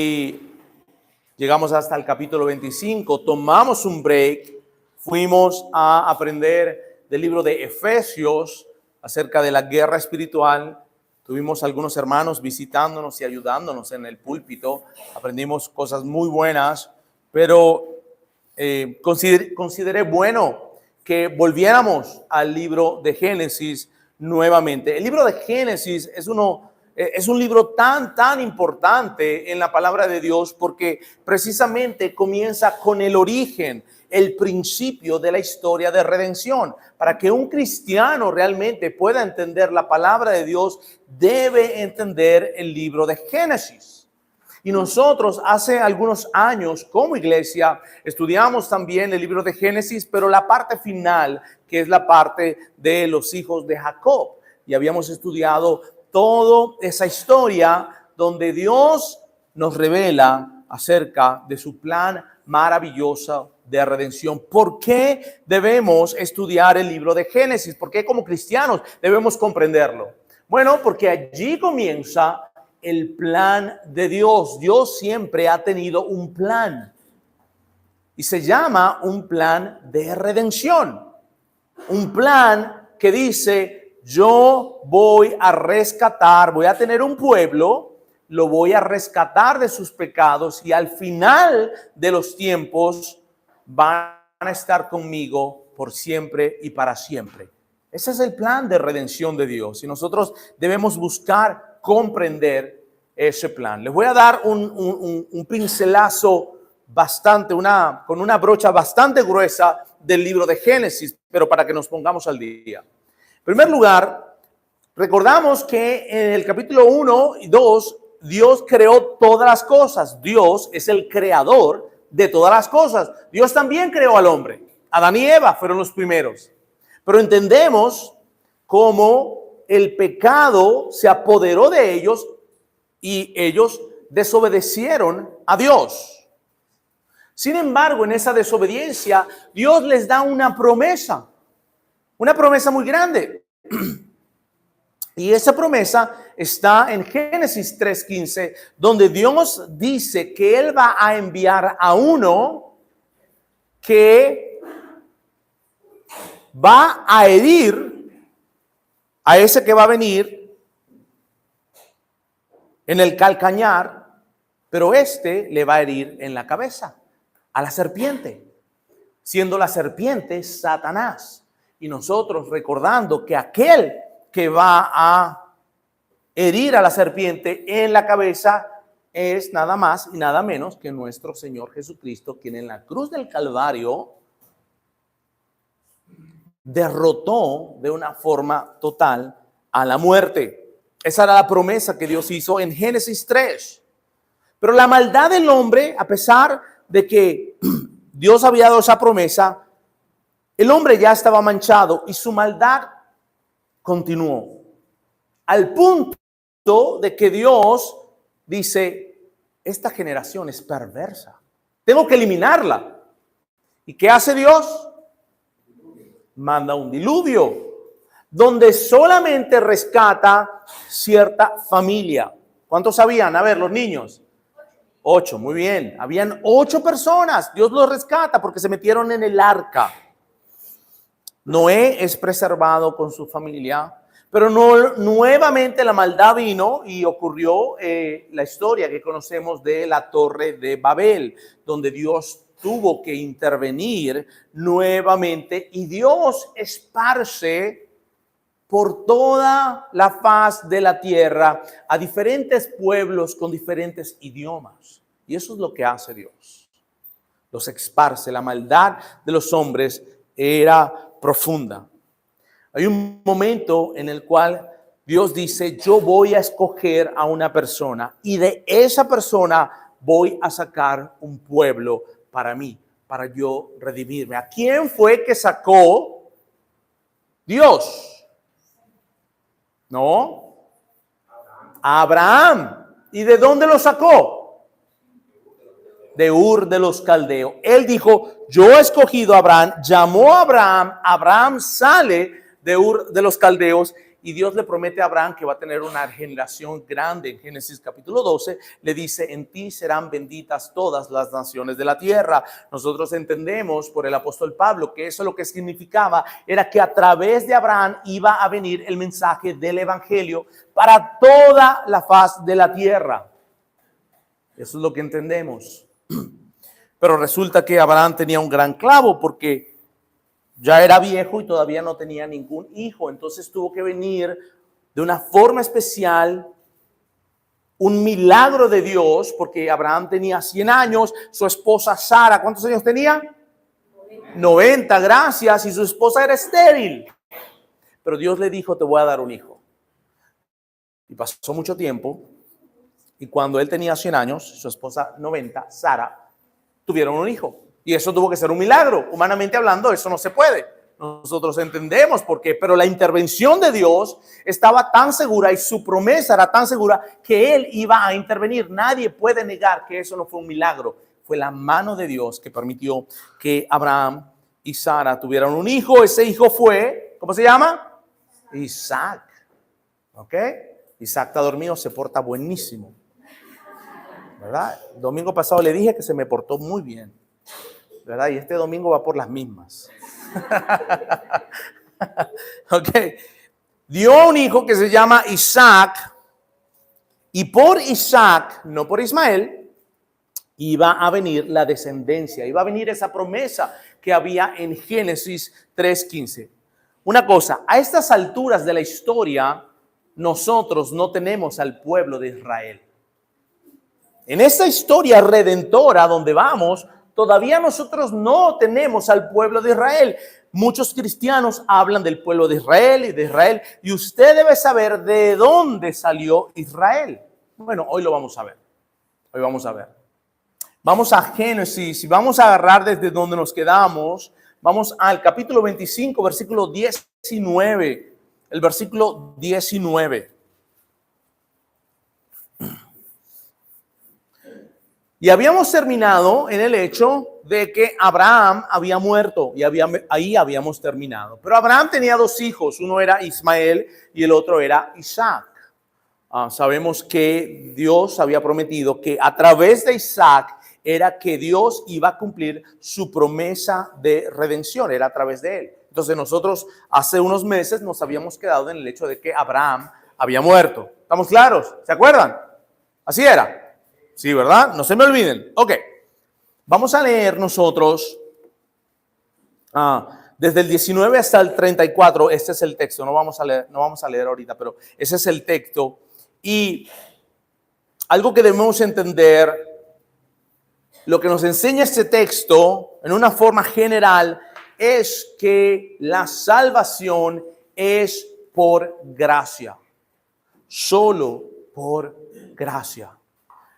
Y llegamos hasta el capítulo 25, tomamos un break, fuimos a aprender del libro de Efesios acerca de la guerra espiritual. Tuvimos algunos hermanos visitándonos y ayudándonos en el púlpito. Aprendimos cosas muy buenas, pero consideré bueno que volviéramos al libro de Génesis nuevamente. El libro de Génesis es un libro tan importante en la palabra de Dios porque precisamente comienza con el origen, el principio de la historia de redención. Para que un cristiano realmente pueda entender la palabra de Dios, debe entender el libro de Génesis. Y nosotros hace algunos años como iglesia estudiamos también el libro de Génesis, pero la parte final, que es la parte de los hijos de Jacob. Y habíamos estudiado toda esa historia donde Dios nos revela acerca de su plan maravilloso de redención. ¿Por qué debemos estudiar el libro de Génesis? ¿Por qué como cristianos debemos comprenderlo? Bueno, porque allí comienza el plan de Dios. Dios siempre ha tenido un plan y se llama un plan de redención. Un plan que dice: yo voy a rescatar, voy a tener un pueblo, lo voy a rescatar de sus pecados y al final de los tiempos van a estar conmigo por siempre y para siempre. Ese es el plan de redención de Dios y nosotros debemos buscar comprender ese plan. Les voy a dar un pincelazo con una brocha bastante gruesa del libro de Génesis, pero para que nos pongamos al día. En primer lugar, recordamos que en el capítulo 1 y 2, Dios creó todas las cosas. Dios es el creador de todas las cosas. Dios también creó al hombre. Adán y Eva fueron los primeros. Pero entendemos cómo el pecado se apoderó de ellos y ellos desobedecieron a Dios. Sin embargo, en esa desobediencia, Dios les da una promesa muy grande. Y esa promesa está en Génesis 3:15, donde Dios dice que Él va a enviar a uno que va a herir a ese que va a venir en el calcañar, pero le va a herir en la cabeza, a la serpiente, siendo la serpiente Satanás. Y nosotros recordando que aquel que va a herir a la serpiente en la cabeza es nada más y nada menos que nuestro Señor Jesucristo, quien en la cruz del Calvario derrotó de una forma total a la muerte. Esa era la promesa que Dios hizo en Génesis 3. Pero la maldad del hombre, a pesar de que Dios había dado esa promesa, el hombre ya estaba manchado y su maldad continuó. Al punto de que Dios dice: esta generación es perversa, tengo que eliminarla. ¿Y qué hace Dios? Manda un diluvio donde solamente rescata cierta familia. ¿Cuántos sabían? A ver, los niños. 8, muy bien. Habían 8 personas. Dios los rescata porque se metieron en el arca. Noé es preservado con su familia, pero nuevamente la maldad vino y ocurrió la historia que conocemos de la Torre de Babel, donde Dios tuvo que intervenir nuevamente y Dios esparce por toda la faz de la tierra a diferentes pueblos con diferentes idiomas. Y eso es lo que hace Dios. Los esparce. La maldad de los hombres era profunda. Hay un momento en el cual Dios dice: yo voy a escoger a una persona y de esa persona voy a sacar un pueblo para mí, para yo redimirme. ¿A quién fue que sacó Dios? ¿No? A Abraham. ¿Y de dónde lo sacó? De Ur de los Caldeos. Él dijo: yo he escogido a Abraham. Llamó a Abraham. Abraham sale de Ur de los Caldeos y Dios le promete a Abraham que va a tener una generación grande. En Génesis capítulo 12 le dice: en ti serán benditas todas las naciones de la tierra. Nosotros entendemos por el apóstol Pablo que eso lo que significaba era que a través de Abraham iba a venir el mensaje del evangelio para toda la faz de la tierra. Eso es lo que entendemos. Pero resulta que Abraham tenía un gran clavo porque ya era viejo y todavía no tenía ningún hijo. Entonces tuvo que venir de una forma especial un milagro de Dios, porque Abraham tenía 100 años, su esposa Sara, ¿cuántos años tenía? 90, gracias, y su esposa era estéril. Pero Dios le dijo: te voy a dar un hijo. Y pasó mucho tiempo, y cuando él tenía 100 años, su esposa 90, Sara, tuvieron un hijo. Y eso tuvo que ser un milagro. Humanamente hablando, eso no se puede. Nosotros entendemos por qué, pero la intervención de Dios estaba tan segura y su promesa era tan segura que Él iba a intervenir. Nadie puede negar que eso no fue un milagro. Fue la mano de Dios que permitió que Abraham y Sara tuvieran un hijo. Ese hijo fue, ¿cómo se llama? Isaac. ¿Ok? Isaac está dormido, se porta buenísimo, ¿verdad? El domingo pasado le dije que se me portó muy bien, ¿verdad? Y este domingo va por las mismas. Ok. Dio un hijo que se llama Isaac, y por Isaac, no por Ismael, iba a venir la descendencia, iba a venir esa promesa que había en Génesis 3:15. Una cosa, a estas alturas de la historia, nosotros no tenemos al pueblo de Israel. En esta historia redentora donde vamos, todavía nosotros no tenemos al pueblo de Israel. Muchos cristianos hablan del pueblo de Israel y de Israel, y usted debe saber de dónde salió Israel. Bueno, hoy lo vamos a ver. Hoy vamos a ver. Vamos a Génesis y vamos a agarrar desde donde nos quedamos. Vamos al capítulo 25, versículo 19. El versículo 19. Y habíamos terminado en el hecho de que Abraham había muerto, y ahí habíamos terminado. Pero Abraham tenía dos hijos, uno era Ismael y el otro era Isaac. Sabemos que Dios había prometido que a través de Isaac era que Dios iba a cumplir su promesa de redención, era a través de él. Entonces nosotros hace unos meses nos habíamos quedado en el hecho de que Abraham había muerto. ¿Estamos claros? ¿Se acuerdan? Así era. Sí, ¿verdad? No se me olviden. Ok. Vamos a leer nosotros desde el 19 hasta el 34. Este es el texto. No vamos a leer ahorita, pero ese es el texto. Y algo que debemos entender, lo que nos enseña este texto en una forma general, es que la salvación es por gracia. Solo por gracia.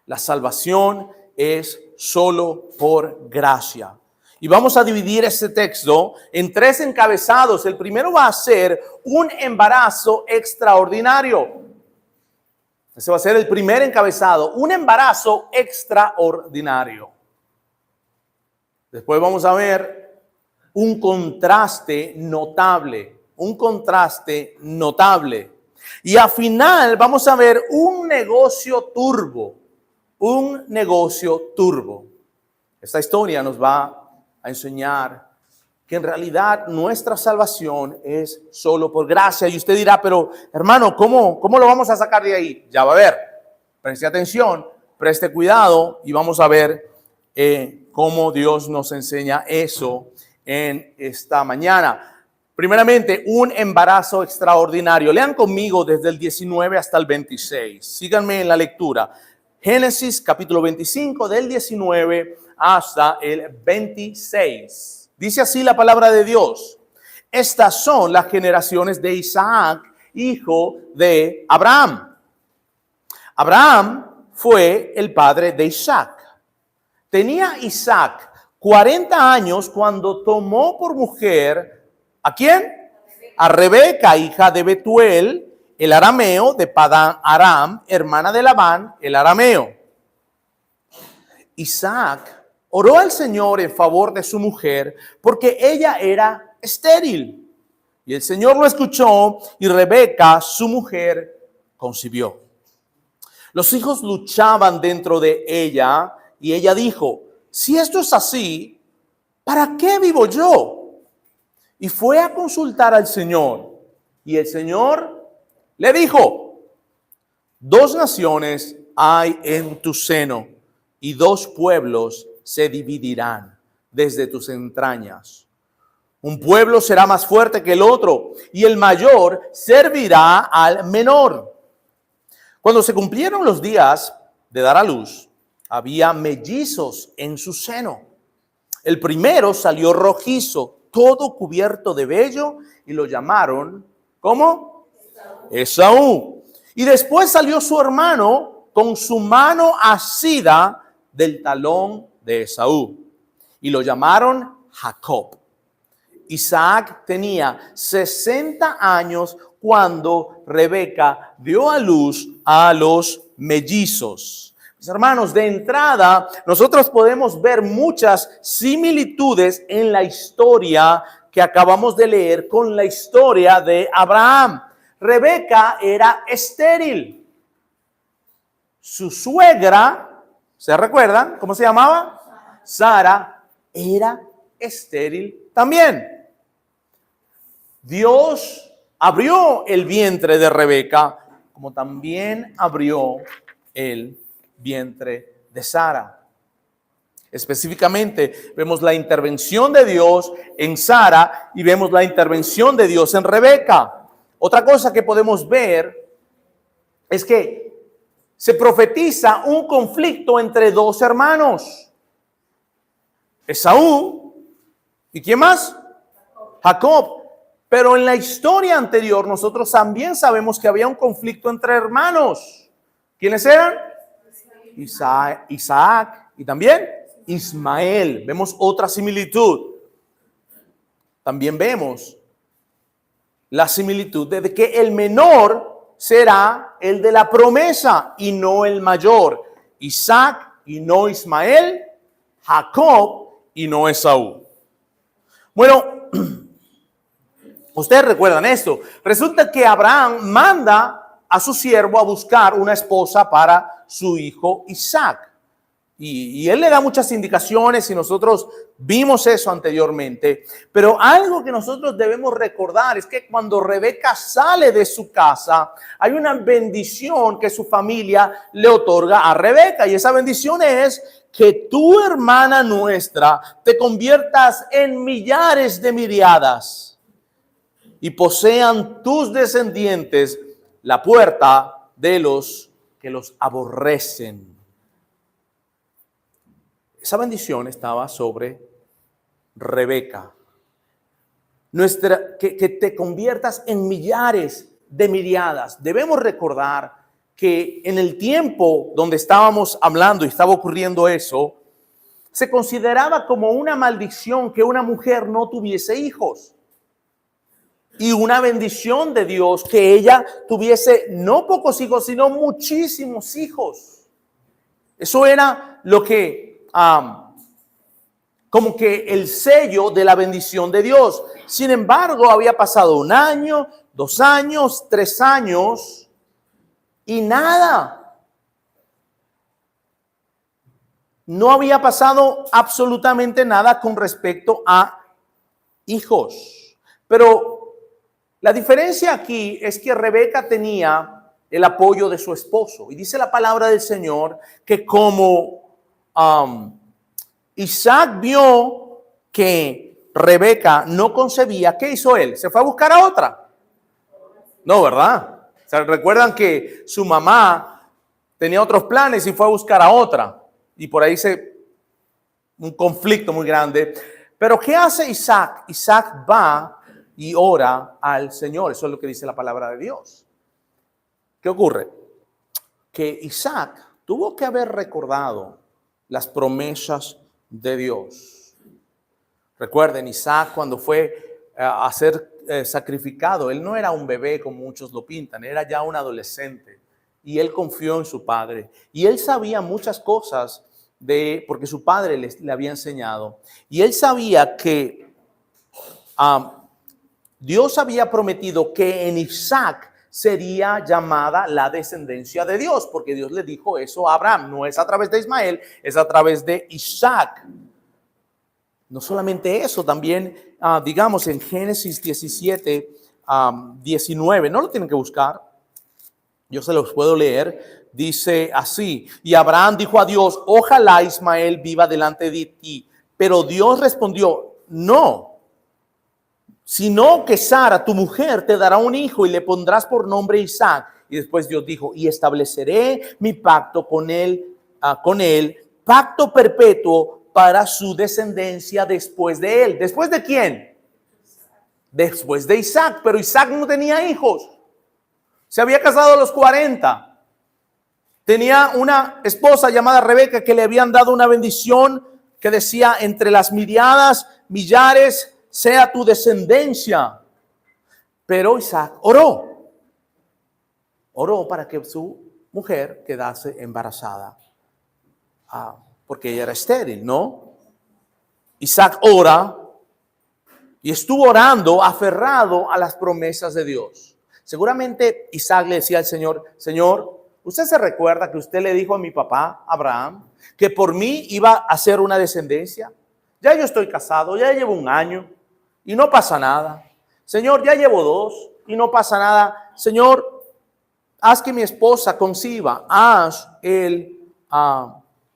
La salvación es solo por gracia. Y vamos a dividir este texto en tres encabezados. El primero va a ser un embarazo extraordinario. Ese va a ser el primer encabezado, un embarazo extraordinario. Después vamos a ver un contraste notable, Y al final vamos a ver un negocio turbo. Esta historia nos va a enseñar que en realidad nuestra salvación es solo por gracia. Y usted dirá: pero hermano, ¿cómo lo vamos a sacar de ahí? Ya va a ver. Preste atención, preste cuidado y vamos a ver cómo Dios nos enseña eso en esta mañana. Primeramente, un embarazo extraordinario. Lean conmigo desde el 19 hasta el 26. Síganme en la lectura. Génesis capítulo 25 del 19 hasta el 26. Dice así la palabra de Dios: estas son las generaciones de Isaac, hijo de Abraham. Abraham fue el padre de Isaac. Tenía Isaac 40 años cuando tomó por mujer, ¿a quién? A Rebeca, hija de Betuel, el arameo, de Padán Aram, hermana de Labán, el arameo. Isaac oró al Señor en favor de su mujer porque ella era estéril. Y el Señor lo escuchó y Rebeca, su mujer, concibió. Los hijos luchaban dentro de ella y ella dijo, si esto es así, ¿para qué vivo yo? Y fue a consultar al Señor. Y el Señor le dijo, 2 naciones hay en tu seno y 2 pueblos se dividirán desde tus entrañas. Un pueblo será más fuerte que el otro y el mayor servirá al menor. Cuando se cumplieron los días de dar a luz, había mellizos en su seno. El primero salió rojizo, todo cubierto de vello, y lo llamaron, ¿cómo? Esaú. Y después salió su hermano con su mano asida del talón de Esaú, y lo llamaron Jacob. Isaac tenía 60 años cuando Rebeca dio a luz a los mellizos. Mis hermanos, de entrada, nosotros podemos ver muchas similitudes en la historia que acabamos de leer con la historia de Abraham. Rebeca era estéril. Su suegra, ¿se recuerdan? ¿Cómo se llamaba? Sara, era estéril también. Dios abrió el vientre de Rebeca, como también abrió el vientre de Sara. Específicamente, vemos la intervención de Dios en Sara y vemos la intervención de Dios en Rebeca. Otra cosa que podemos ver es que se profetiza un conflicto entre 2 hermanos. Esaú, ¿y quién más? Jacob. Pero en la historia anterior nosotros también sabemos que había un conflicto entre hermanos. ¿Quiénes eran? Isaac y también Ismael. Vemos otra similitud. También vemos la similitud de que el menor será el de la promesa y no el mayor. Isaac y no Ismael, Jacob y no Esaú. Bueno, ustedes recuerdan esto. Resulta que Abraham manda a su siervo a buscar una esposa para su hijo Isaac. Y él le da muchas indicaciones y nosotros vimos eso anteriormente. Pero algo que nosotros debemos recordar es que cuando Rebeca sale de su casa, hay una bendición que su familia le otorga a Rebeca. Y esa bendición es que tú, hermana nuestra, te conviertas en millares de miriadas y posean tus descendientes la puerta de los que los aborrecen. Esa bendición estaba sobre Rebeca. Que te conviertas en millares de miriadas. Debemos recordar que en el tiempo donde estábamos hablando y estaba ocurriendo eso, se consideraba como una maldición que una mujer no tuviese hijos. Y una bendición de Dios que ella tuviese no pocos hijos, sino muchísimos hijos. Eso era lo que como que el sello de la bendición de Dios. Sin embargo, había pasado 1 año, 2 años, 3 años y nada. No había pasado absolutamente nada con respecto a hijos. Pero la diferencia aquí es que Rebeca tenía el apoyo de su esposo. Y dice la palabra del Señor que como Isaac vio que Rebeca no concebía, ¿qué hizo él? ¿Se fue a buscar a otra? No, ¿verdad? O sea, recuerdan que su mamá tenía otros planes y fue a buscar a otra. Y por ahí un conflicto muy grande. Pero ¿qué hace Isaac? Isaac va y ora al Señor. Eso es lo que dice la palabra de Dios. ¿Qué ocurre? Que Isaac tuvo que haber recordado las promesas de Dios. Recuerden, Isaac cuando fue a ser sacrificado, él no era un bebé como muchos lo pintan, era ya un adolescente. Y él confió en su padre. Y él sabía muchas cosas porque su padre le había enseñado. Y él sabía que Dios había prometido que en Isaac sería llamada la descendencia de Dios, porque Dios le dijo eso a Abraham. No es a través de Ismael, es a través de Isaac. No solamente eso, también digamos en Génesis 17, 19, no lo tienen que buscar, yo se los puedo leer. Dice así: y Abraham dijo a Dios, ojalá Ismael viva delante de ti. Pero Dios respondió, no, sino que Sara, tu mujer, te dará un hijo y le pondrás por nombre Isaac. Y después Dios dijo, y estableceré mi pacto con él, pacto perpetuo para su descendencia después de él. ¿Después de quién? Después de Isaac. Pero Isaac no tenía hijos. Se había casado a los 40. Tenía una esposa llamada Rebeca que le habían dado una bendición que decía, entre las millares sea tu descendencia. Pero Isaac oró para que su mujer quedase embarazada, porque ella era estéril, ¿no? Isaac ora y estuvo orando aferrado a las promesas de Dios. Seguramente Isaac le decía al Señor, Señor, ¿usted se recuerda que usted le dijo a mi papá Abraham que por mí iba a hacer una descendencia? Ya yo estoy casado, ya llevo 1 año y no pasa nada. Señor, ya llevo 2 y no pasa nada. Señor, haz que mi esposa conciba,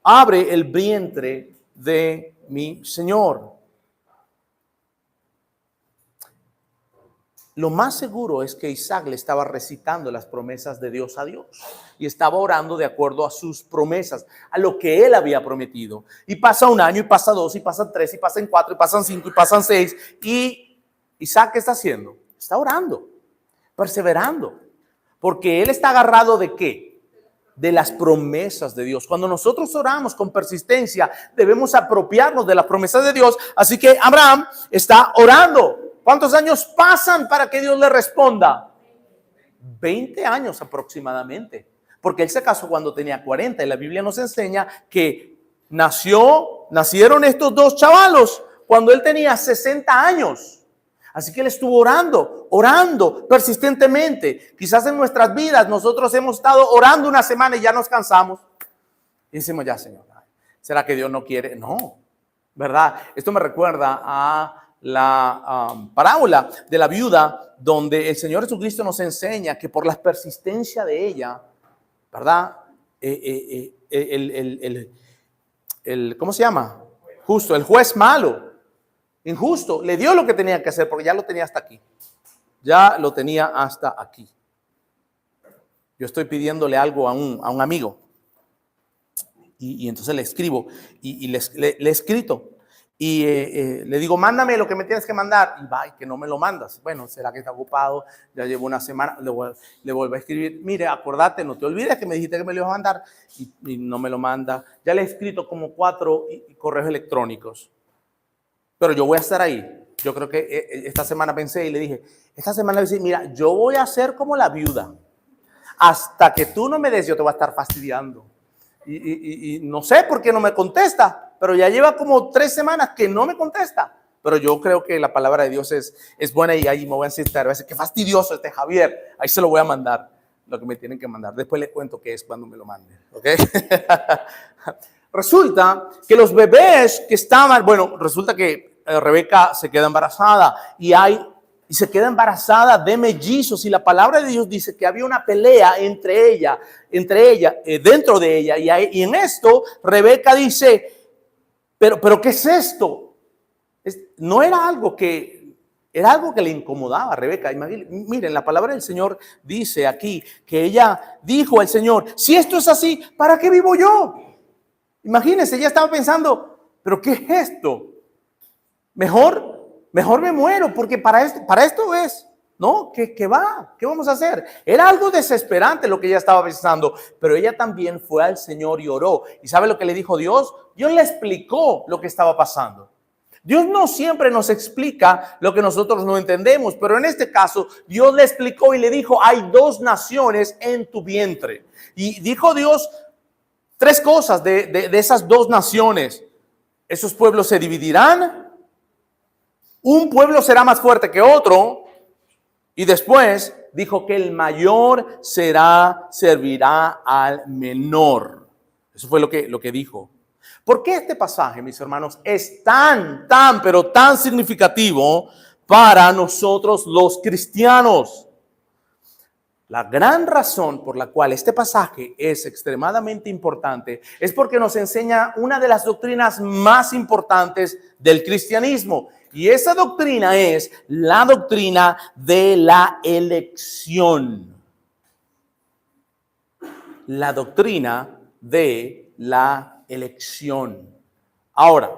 abre el vientre de mi Señor. Lo más seguro es que Isaac le estaba recitando las promesas de Dios a Dios y estaba orando de acuerdo a sus promesas, a lo que él había prometido. Y pasa 1 año, y pasa 2, y pasan 3, y pasan 4, y pasan 5, y pasan 6. Y Isaac, ¿qué está haciendo? Está orando, perseverando, porque él está agarrado ¿de qué? De las promesas de Dios. Cuando nosotros oramos con persistencia, debemos apropiarnos de las promesas de Dios. Así que Abraham está orando. ¿Cuántos años pasan para que Dios le responda? 20 años aproximadamente, porque él se casó cuando tenía 40 y la Biblia nos enseña que nacieron estos 2 chavalos cuando él tenía 60 años. Así que él estuvo orando persistentemente. Quizás en nuestras vidas nosotros hemos estado orando 1 semana y ya nos cansamos. Y decimos, ya Señor, ¿será que Dios no quiere? No, ¿verdad? Esto me recuerda a la parábola de la viuda, donde el Señor Jesucristo nos enseña que por la persistencia de ella, ¿verdad? ¿Cómo se llama? Justo, el juez malo, injusto, le dio lo que tenía que hacer porque ya lo tenía hasta aquí. Ya lo tenía hasta aquí. Yo estoy pidiéndole algo a un amigo y entonces le escribo y le he escrito. Y le digo, mándame lo que me tienes que mandar. Y va, y que no me lo mandas. Bueno, será que está ocupado. Ya llevo 1 semana. Le vuelvo a escribir. Mire, acordate, no te olvides que me dijiste que me lo ibas a mandar. Y no me lo manda. Ya le he escrito como 4 correos electrónicos. Pero yo voy a estar ahí. Yo creo que esta semana pensé y le dije, esta semana le dije, mira, yo voy a ser como la viuda. Hasta que tú no me des, yo te voy a estar fastidiando. Y no sé por qué no me contesta. Pero ya lleva como 3 semanas que no me contesta. Pero yo creo que la palabra de Dios es buena y ahí me voy a sentar. Voy a decir, qué fastidioso este Javier. Ahí se lo voy a mandar, lo que me tienen que mandar. Después le cuento qué es cuando me lo manden. ¿Ok? Resulta que los bebés que estaban, resulta que Rebeca se queda embarazada y se queda embarazada de mellizos. Y la palabra de Dios dice que había una pelea dentro de ella. Y en esto Rebeca dice, pero ¿qué es esto? No era algo que, era algo que le incomodaba a Rebeca. Miren, la palabra del Señor dice aquí que ella dijo al Señor, si esto es así, ¿para qué vivo yo? Imagínense, ella estaba pensando, ¿pero qué es esto? Mejor me muero, porque para esto es, ¿no? ¿Qué vamos a hacer? Era algo desesperante lo que ella estaba pensando, pero ella también fue al Señor y oró. ¿Y sabe lo que le dijo Dios? Dios le explicó lo que estaba pasando. Dios no siempre nos explica lo que nosotros no entendemos, pero en este caso Dios le explicó y le dijo, hay 2 naciones en tu vientre. Y dijo Dios 3 cosas de esas 2 naciones. Esos pueblos se dividirán. Un pueblo será más fuerte que otro Y después dijo que el mayor servirá al menor. Eso fue lo que dijo. ¿Por qué este pasaje, mis hermanos, es pero tan significativo para nosotros los cristianos? La gran razón por la cual este pasaje es extremadamente importante es porque nos enseña una de las doctrinas más importantes del cristianismo. Y esa doctrina es la doctrina de la elección. La doctrina de la elección. Ahora,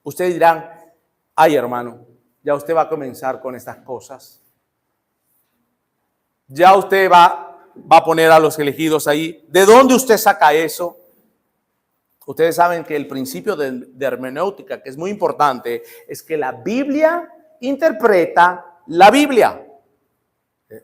ustedes dirán, ay hermano, ya usted va a comenzar con estas cosas. Ya usted va a poner a los elegidos ahí. ¿De dónde usted saca eso? Ustedes saben que el principio de hermenéutica, que es muy importante, es que la Biblia interpreta la Biblia.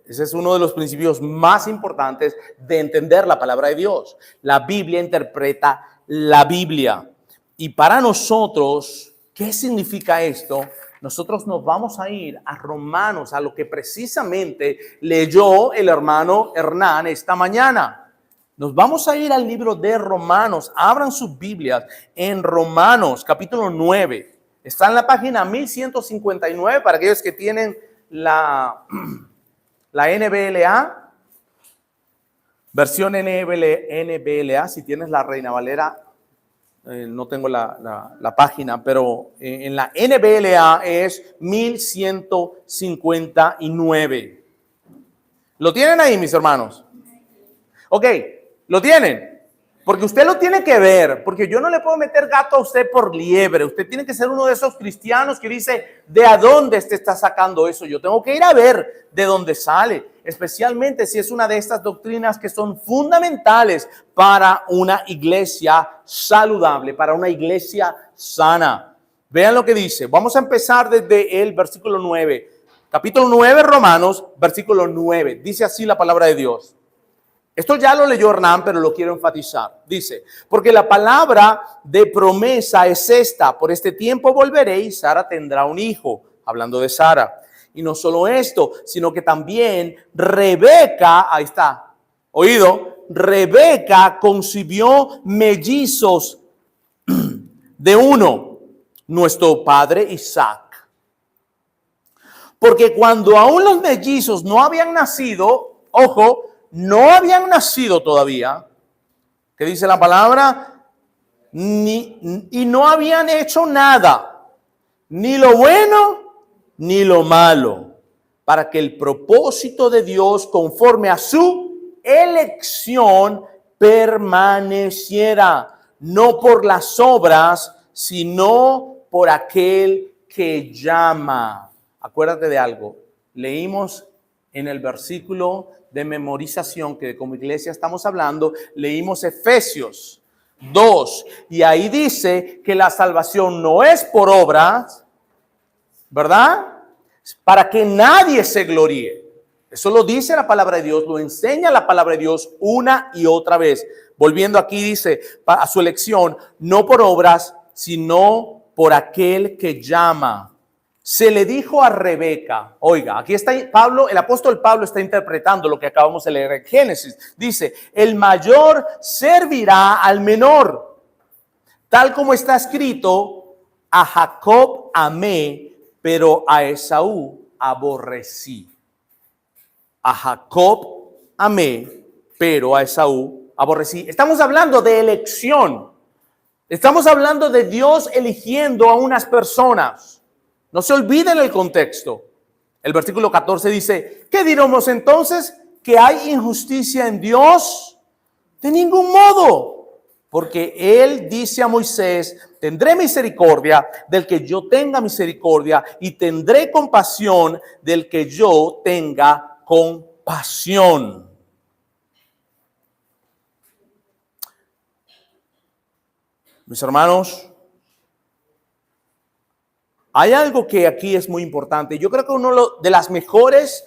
Ese es uno de los principios más importantes de entender la palabra de Dios. La Biblia interpreta la Biblia. Y para nosotros, ¿qué significa esto? Nosotros nos vamos a ir a Romanos, a lo que precisamente leyó el hermano Hernán esta mañana. Nos vamos a ir al libro de Romanos. Abran sus Biblias en Romanos, capítulo 9. Está en la página 1159 para aquellos que tienen la NBLA, versión NBLA. Si tienes la Reina Valera, no tengo la página, pero en la NBLA es 1159. ¿Lo tienen ahí, mis hermanos? Ok, ¿lo tienen? Porque usted lo tiene que ver, porque yo no le puedo meter gato a usted por liebre. Usted tiene que ser uno de esos cristianos que dice, ¿de a dónde usted está sacando eso? Yo tengo que ir a ver de dónde sale, especialmente si es una de estas doctrinas que son fundamentales para una iglesia saludable, para una iglesia sana. Vean lo que dice. Vamos a empezar desde el versículo 9. Capítulo 9, Romanos, versículo 9. Dice así la palabra de Dios. Esto ya lo leyó Hernán, pero lo quiero enfatizar. Dice, porque la palabra de promesa es esta: por este tiempo volveré y Sara tendrá un hijo. Hablando de Sara. Y no solo esto, sino que también Rebeca, ahí está, oído, Rebeca concibió mellizos de uno, nuestro padre Isaac. Porque cuando aún los mellizos no habían nacido, ojo, no habían nacido todavía, ¿qué dice la palabra? Y no habían hecho nada, ni lo bueno ni lo malo, para que el propósito de Dios conforme a su elección permaneciera, no por las obras, sino por aquel que llama. Acuérdate de algo, leímos en el versículo de memorización que como iglesia estamos hablando, leímos Efesios 2 y ahí dice que la salvación no es por obras, ¿verdad? Para que nadie se gloríe. Eso lo dice la palabra de Dios, lo enseña la palabra de Dios una y otra vez. Volviendo aquí dice, a su elección, no por obras, sino por aquel que llama. Se le dijo a Rebeca, oiga, aquí está Pablo, el apóstol Pablo está interpretando lo que acabamos de leer en Génesis. Dice, el mayor servirá al menor. Tal como está escrito, a Jacob amé, pero a Esaú aborrecí. A Jacob amé, pero a Esaú aborrecí. Estamos hablando de elección. Estamos hablando de Dios eligiendo a unas personas. No se olviden el contexto. El versículo 14 dice, ¿qué diremos entonces? ¿Que hay injusticia en Dios? De ningún modo, porque Él dice a Moisés, tendré misericordia del que yo tenga misericordia y tendré compasión del que yo tenga compasión. Mis hermanos, hay algo que aquí es muy importante. Yo creo que uno de los mejores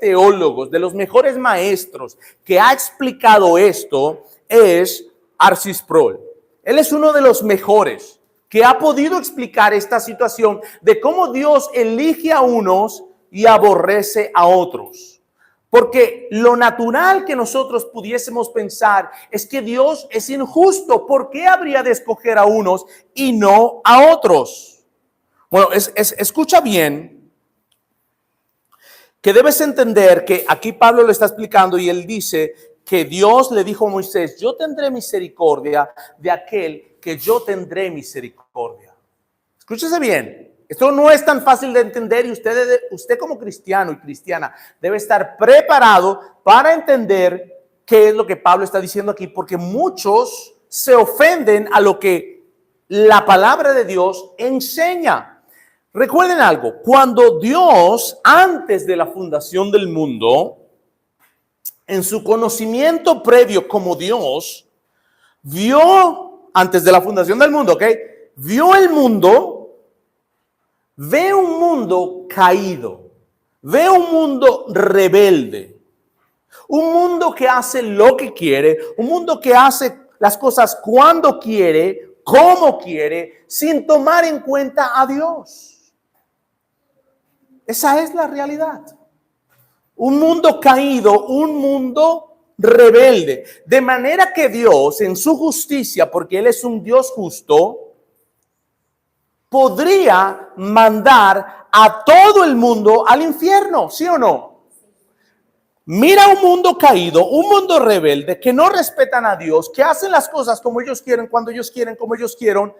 teólogos, de los mejores maestros que ha explicado esto es R.C. Sproul. Él es uno de los mejores que ha podido explicar esta situación de cómo Dios elige a unos y aborrece a otros. Porque lo natural que nosotros pudiésemos pensar es que Dios es injusto. ¿Por qué habría de escoger a unos y no a otros? Bueno, escucha bien que debes entender que aquí Pablo lo está explicando y él dice que Dios le dijo a Moisés: yo tendré misericordia de aquel que yo tendré misericordia. Escúchese bien. Esto no es tan fácil de entender y usted como cristiano y cristiana debe estar preparado para entender qué es lo que Pablo está diciendo aquí, porque muchos se ofenden a lo que la palabra de Dios enseña. Recuerden algo, cuando Dios, antes de la fundación del mundo, en su conocimiento previo como Dios, vio, antes de la fundación del mundo, ¿ok? Vio el mundo. Ve un mundo caído, ve un mundo rebelde, un mundo que hace lo que quiere, un mundo que hace las cosas cuando quiere, como quiere, sin tomar en cuenta a Dios. Esa es la realidad. Un mundo caído, un mundo rebelde. De manera que Dios, en su justicia, porque Él es un Dios justo, podría mandar a todo el mundo al infierno, ¿sí o no? Mira un mundo caído, un mundo rebelde, que no respetan a Dios, que hacen las cosas como ellos quieren, cuando ellos quieren, como ellos quieren.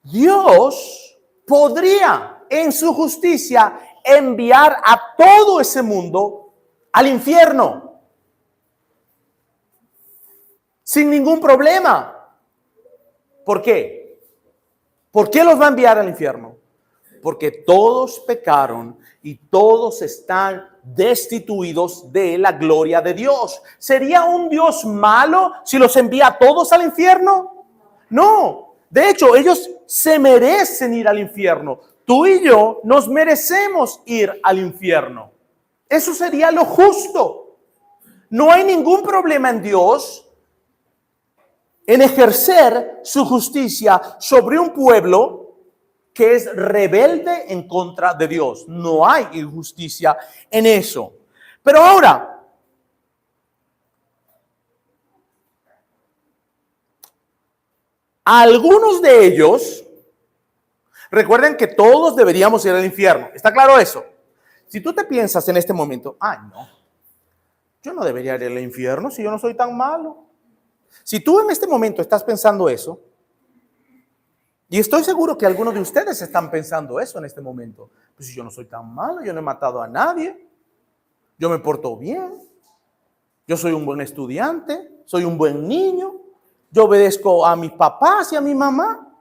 Dios podría, en su justicia, enviar a todo ese mundo al infierno, sin ningún problema. ¿Por qué? ¿Por qué los va a enviar al infierno? Porque todos pecaron y todos están destituidos de la gloria de Dios. ¿Sería un Dios malo si los envía a todos al infierno? No. De hecho, ellos se merecen ir al infierno. Tú y yo nos merecemos ir al infierno. Eso sería lo justo. No hay ningún problema en Dios en ejercer su justicia sobre un pueblo que es rebelde en contra de Dios. No hay injusticia en eso. Pero ahora, algunos de ellos, recuerden que todos deberíamos ir al infierno. ¿Está claro eso? Si tú te piensas en este momento, no, yo no debería ir al infierno si yo no soy tan malo. Si tú en este momento estás pensando eso, y estoy seguro que algunos de ustedes están pensando eso en este momento, pues si yo no soy tan malo, yo no he matado a nadie, yo me porto bien, yo soy un buen estudiante, soy un buen niño, yo obedezco a mis papás y a mi mamá,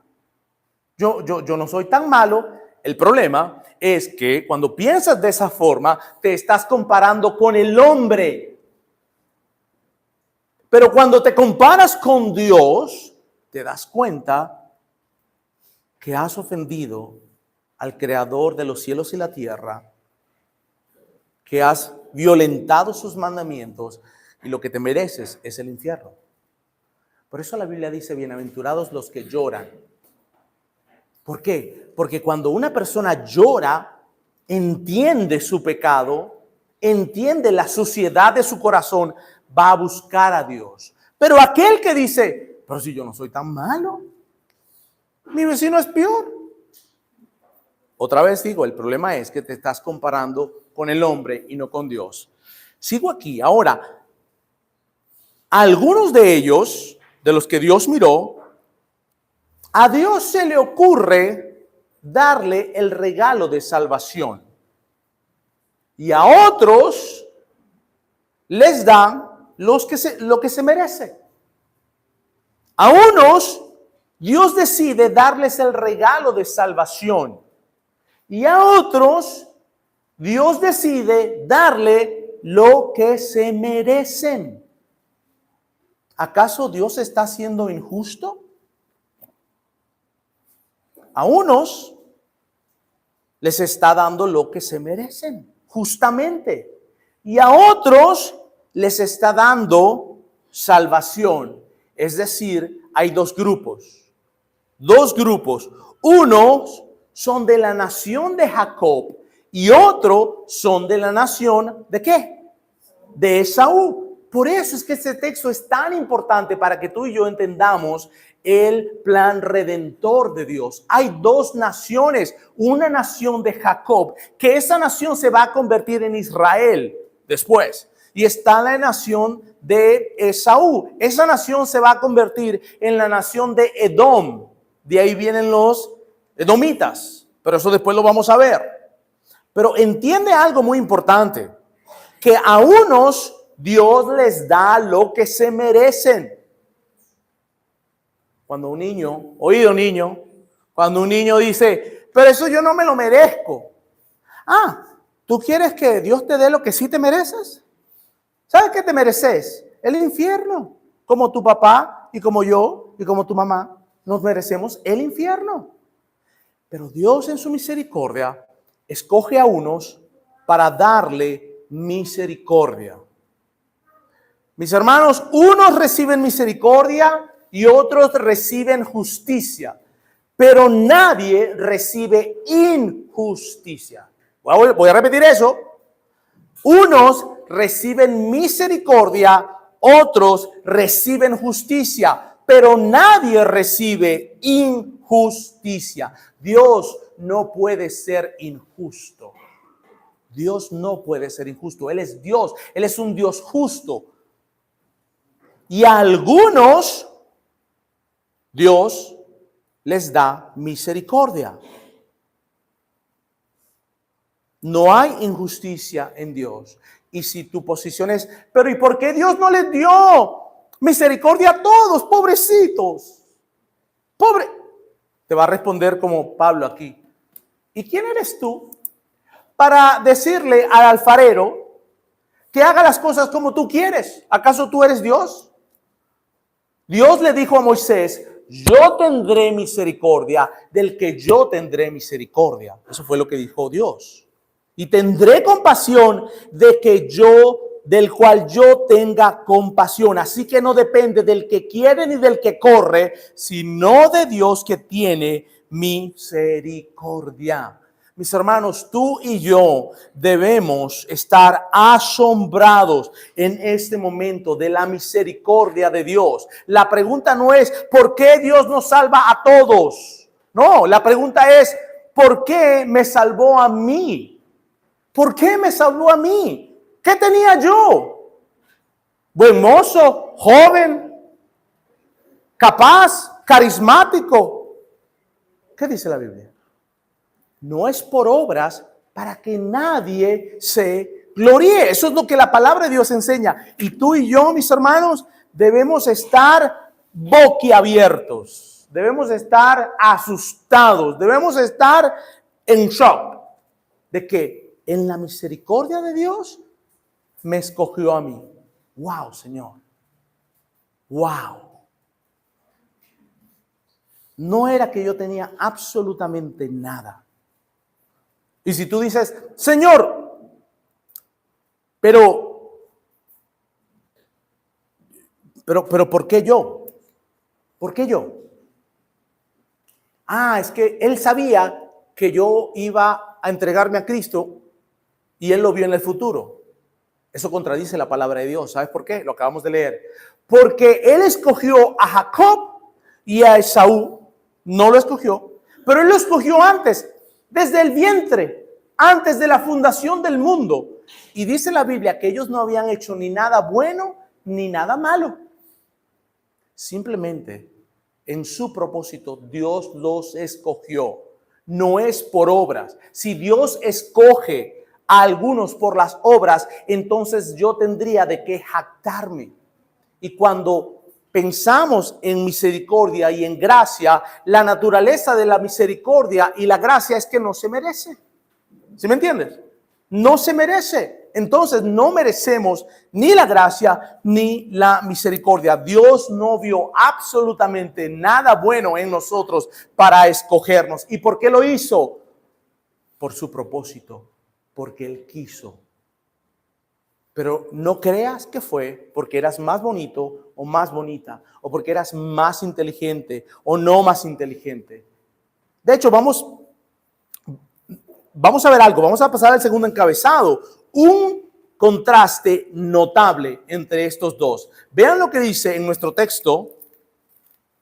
yo no soy tan malo. El problema es que cuando piensas de esa forma, te estás comparando con el hombre. Pero cuando te comparas con Dios, te das cuenta que has ofendido al Creador de los cielos y la tierra, que has violentado sus mandamientos y lo que te mereces es el infierno. Por eso la Biblia dice: bienaventurados los que lloran. ¿Por qué? Porque cuando una persona llora, entiende su pecado, entiende la suciedad de su corazón, va a buscar a Dios. Pero aquel que dice: pero si yo no soy tan malo, mi vecino es peor. Otra vez digo, el problema es que te estás comparando con el hombre y no con Dios. Sigo aquí. Ahora, algunos de ellos, de los que Dios miró, a Dios se le ocurre darle el regalo de salvación. Y a otros les da lo que se merece. A unos Dios decide darles el regalo de salvación. Y a otros Dios decide darle lo que se merecen. ¿Acaso Dios está siendo injusto? A unos les está dando lo que se merecen, justamente. Y a otros les está dando salvación. Es decir, hay dos grupos. Dos grupos. Unos son de la nación de Jacob, y otro son de la nación, ¿de qué? De Esaú. Por eso es que este texto es tan importante para que tú y yo entendamos el plan redentor de Dios. Hay dos naciones, una nación de Jacob, que esa nación se va a convertir en Israel después. Y está la nación de Esaú. Esa nación se va a convertir en la nación de Edom. De ahí vienen los edomitas. Pero eso después lo vamos a ver. Pero entiende algo muy importante. Que a unos Dios les da lo que se merecen. Cuando un niño, oído niño, cuando un niño dice, pero eso yo no me lo merezco. Ah, ¿tú quieres que Dios te dé lo que sí te mereces? ¿Sabes qué te mereces? El infierno. Como tu papá y como yo y como tu mamá nos merecemos el infierno. Pero Dios en su misericordia escoge a unos para darle misericordia. Mis hermanos, unos reciben misericordia y otros reciben justicia, pero nadie recibe injusticia. Voy a repetir eso. Unos reciben misericordia, otros reciben justicia, pero nadie recibe injusticia. Dios no puede ser injusto. Dios no puede ser injusto. Él es Dios. Él es un Dios justo. Y a algunos Dios les da misericordia. No hay injusticia en Dios. Y si tu posición es, pero ¿y por qué Dios no les dio misericordia a todos, pobrecitos? Pobre. Te va a responder como Pablo aquí. ¿Y quién eres tú para decirle al alfarero que haga las cosas como tú quieres? ¿Acaso tú eres Dios? Dios le dijo a Moisés, yo tendré misericordia del que yo tendré misericordia. Eso fue lo que dijo Dios. Y tendré compasión del cual yo tenga compasión. Así que no depende del que quiere ni del que corre, sino de Dios que tiene misericordia. Mis hermanos, tú y yo debemos estar asombrados en este momento de la misericordia de Dios. La pregunta no es ¿por qué Dios nos salva a todos? No, la pregunta es ¿por qué me salvó a mí? ¿Por qué me salvó a mí? ¿Qué tenía yo? Buen mozo, joven, capaz, carismático. ¿Qué dice la Biblia? No es por obras para que nadie se gloríe. Eso es lo que la palabra de Dios enseña. Y tú y yo, mis hermanos, debemos estar boquiabiertos. Debemos estar asustados. Debemos estar en shock de que en la misericordia de Dios me escogió a mí. Wow, Señor. Wow. No era que yo tenía absolutamente nada. Y si tú dices, Señor, pero ¿por qué yo? ¿Por qué yo? Ah, es que Él sabía que yo iba a entregarme a Cristo y Él lo vio en el futuro. Eso contradice la palabra de Dios. ¿Sabes por qué? Lo acabamos de leer. Porque Él escogió a Jacob y a Esaú. No lo escogió, pero Él lo escogió antes. Desde el vientre, antes de la fundación del mundo. Y dice la Biblia que ellos no habían hecho ni nada bueno ni nada malo. Simplemente en su propósito Dios los escogió. No es por obras. Si Dios escoge a algunos por las obras, entonces yo tendría de qué jactarme. Y cuando pensamos en misericordia y en gracia, la naturaleza de la misericordia y la gracia es que no se merece. ¿Sí me entiendes? No se merece. Entonces no merecemos ni la gracia ni la misericordia. Dios no vio absolutamente nada bueno en nosotros para escogernos. ¿Y por qué lo hizo? Por su propósito, porque Él quiso. Pero no creas que fue porque eras más bonito o más bonita, o porque eras más inteligente o no más inteligente. De hecho, vamos vamos a ver algo, vamos a pasar al segundo encabezado. Un contraste notable entre estos dos. Vean lo que dice en nuestro texto.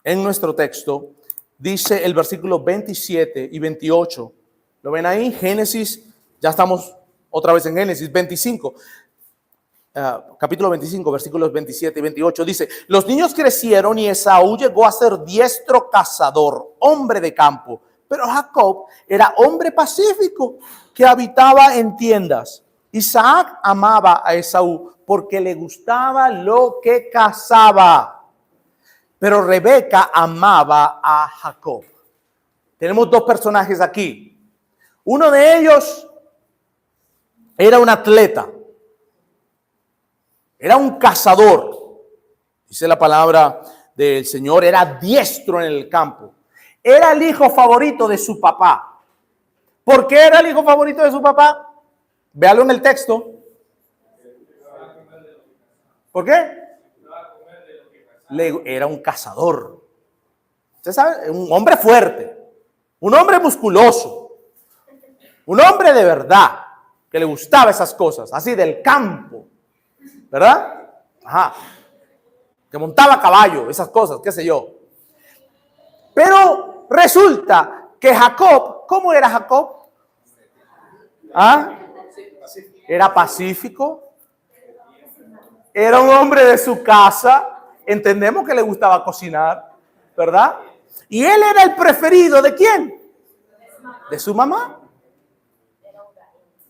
En nuestro texto dice el versículo 27 y 28. ¿Lo ven ahí? Génesis, ya estamos otra vez en Génesis 25. Capítulo 25, versículos 27 y 28, dice: los niños crecieron y Esaú llegó a ser diestro cazador, hombre de campo, pero Jacob era hombre pacífico que habitaba en tiendas. Isaac amaba a Esaú porque le gustaba lo que cazaba, pero Rebeca amaba a Jacob. Tenemos dos personajes aquí. Uno de ellos era un atleta. Era un cazador, dice la palabra del Señor, era diestro en el campo. Era el hijo favorito de su papá. ¿Por qué era el hijo favorito de su papá? Véalo en el texto. ¿Por qué? Era un cazador. Usted sabe, un hombre fuerte, un hombre musculoso, un hombre de verdad, que le gustaba esas cosas, así del campo. ¿Verdad? Ajá. Que montaba a caballo, esas cosas, qué sé yo. Pero resulta que Jacob, ¿cómo era Jacob? ¿Ah? Era pacífico. Era un hombre de su casa. Entendemos que le gustaba cocinar, ¿verdad? Y él era el preferido ¿de quién? De su mamá.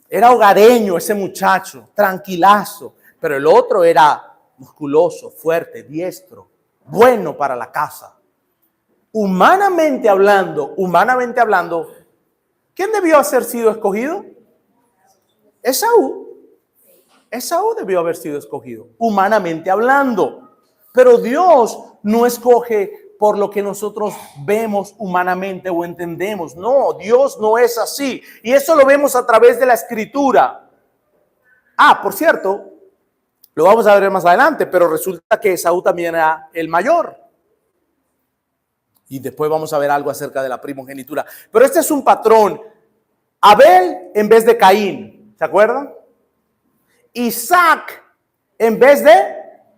Era hogareño ese muchacho, tranquilazo. Pero el otro era musculoso, fuerte, diestro, bueno para la casa. Humanamente hablando, ¿quién debió haber sido escogido? Esaú. Esaú debió haber sido escogido, humanamente hablando. Pero Dios no escoge por lo que nosotros vemos humanamente o entendemos. No, Dios no es así. Y eso lo vemos a través de la Escritura. Por cierto, lo vamos a ver más adelante, pero resulta que Esaú también era el mayor. Y después vamos a ver algo acerca de la primogenitura. Pero este es un patrón. Abel en vez de Caín, ¿se acuerdan? Isaac en vez de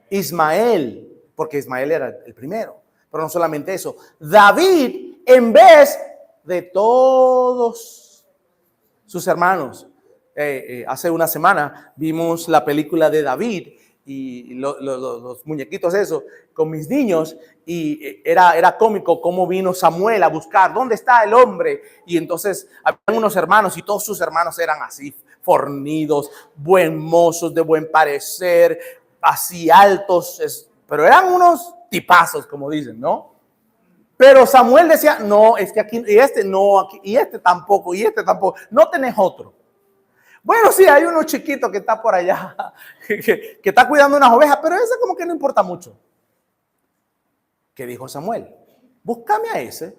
Ismael, porque Ismael era el primero. Pero no solamente eso. David en vez de todos sus hermanos. Hace una semana vimos la película de David y los muñequitos eso con mis niños y era cómico cómo vino Samuel a buscar dónde está el hombre, y entonces había unos hermanos y todos sus hermanos eran así fornidos, buen mozos, de buen parecer, así altos, pero eran unos tipazos, como dicen, ¿no? Pero Samuel decía, no, es que aquí, y este no, aquí, y este tampoco, no tenés otro. Bueno, sí, hay uno chiquito que está por allá, que está cuidando unas ovejas, pero ese como que no importa mucho. ¿Qué dijo Samuel? Búscame a ese.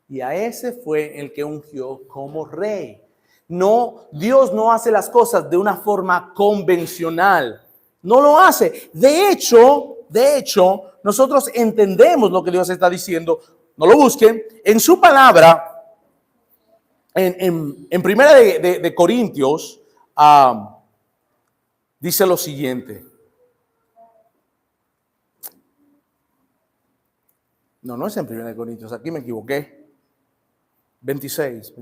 Y a ese fue el que ungió como rey. No, Dios no hace las cosas de una forma convencional. No lo hace. De hecho, nosotros entendemos lo que Dios está diciendo. No lo busquen. En su palabra, en primera de Corintios, dice lo siguiente. No es en primera de Corintios, aquí me equivoqué. 26.